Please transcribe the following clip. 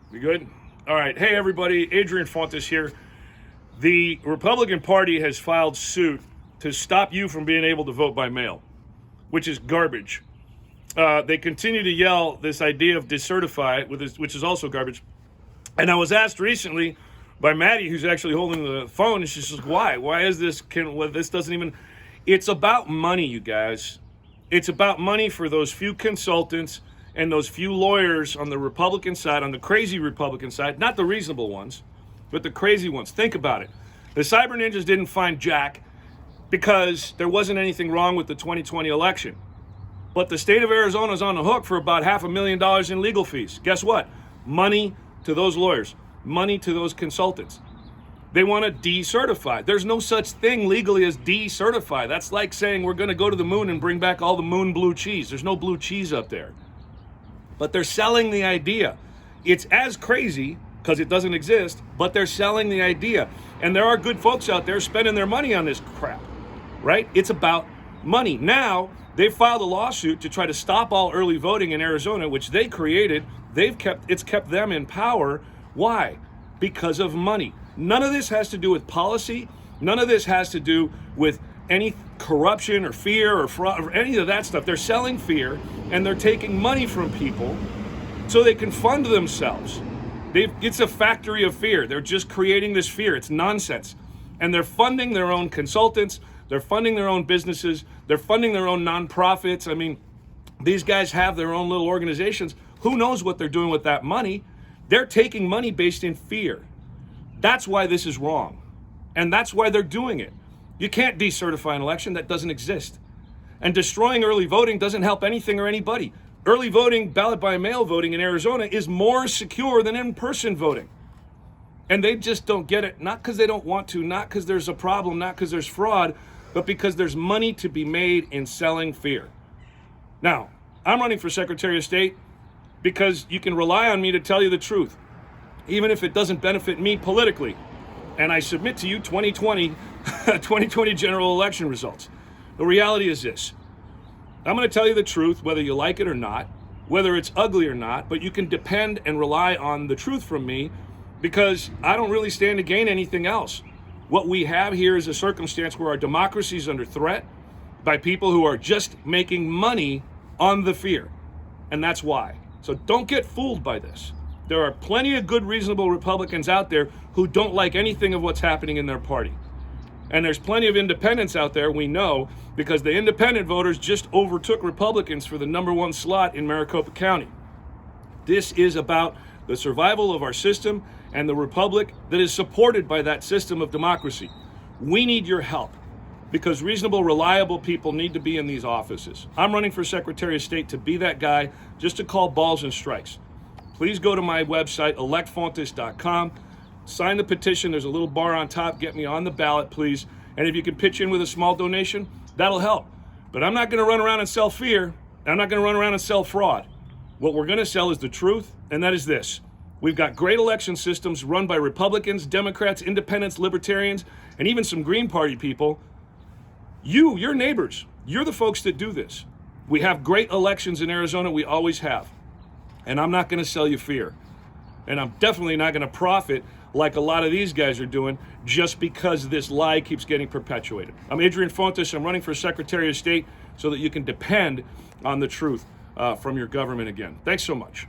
We good? All right. Hey, everybody. Adrian Fontes here. The Republican Party has filed suit to stop you from being able to vote by mail, which is garbage. They continue to yell this idea of decertify, which is also garbage. And I was asked recently by Maddie, who's actually holding the phone, and she's like, why? Why is this? This doesn't even... It's about money, you guys. It's about money for those few consultants and those few lawyers on the Republican side, on the crazy Republican side, not the reasonable ones, but the crazy ones. Think about it. The cyber ninjas didn't find Jack because there wasn't anything wrong with the 2020 election. But the state of Arizona is on the hook for about $500,000 in legal fees. Guess what? Money to those lawyers, money to those consultants. They want to decertify. There's no such thing legally as decertify. That's like saying we're going to go to the moon and bring back all the moon blue cheese. There's no blue cheese up there. But they're selling the idea. It's as crazy because it doesn't exist, but they're selling the idea. And there are good folks out there spending their money on this crap, right? It's about money. Now, they've filed a lawsuit to try to stop all early voting in Arizona, which they created. It's kept them in power. Why? Because of money. None of this has to do with policy. None of this has to do with any corruption or fear or fraud or any of that stuff. They're selling fear and they're taking money from people so they can fund themselves. It's a factory of fear. They're just creating this fear. It's nonsense. And they're funding their own consultants. They're funding their own businesses. They're funding their own nonprofits. I mean, these guys have their own little organizations. Who knows what they're doing with that money? They're taking money based in fear. That's why this is wrong. And that's why they're doing it. You can't decertify an election. That doesn't exist. And destroying early voting doesn't help anything or anybody. Early voting, ballot by mail voting in Arizona is more secure than in-person voting. And they just don't get it, not because they don't want to, not because there's a problem, not because there's fraud, but because there's money to be made in selling fear. Now, I'm running for Secretary of State because you can rely on me to tell you the truth, even if it doesn't benefit me politically. And I submit to you 2020 general election results. The reality is this. I'm going to tell you the truth, whether you like it or not, whether it's ugly or not, but you can depend and rely on the truth from me because I don't really stand to gain anything else. What we have here is a circumstance where our democracy is under threat by people who are just making money on the fear. And that's why. So don't get fooled by this. There are plenty of good, reasonable Republicans out there who don't like anything of what's happening in their party. And there's plenty of independents out there, we know, because the independent voters just overtook Republicans for the #1 slot in Maricopa County. This is about the survival of our system and the republic that is supported by that system of democracy. We need your help because reasonable, reliable people need to be in these offices. I'm running for Secretary of State to be that guy, just to call balls and strikes. Please go to my website, electfontes.com. Sign the petition. There's a little bar on top. Get me on the ballot, please. And if you can pitch in with a small donation, that'll help. But I'm not going to run around and sell fear. I'm not going to run around and sell fraud. What we're going to sell is the truth, and that is this. We've got great election systems run by Republicans, Democrats, Independents, Libertarians, and even some Green Party people. Your neighbors, you're the folks that do this. We have great elections in Arizona. We always have. And I'm not going to sell you fear. And I'm definitely not going to profit like a lot of these guys are doing just because this lie keeps getting perpetuated. I'm Adrian Fontes. I'm running for Secretary of State so that you can depend on the truth from your government again. Thanks so much.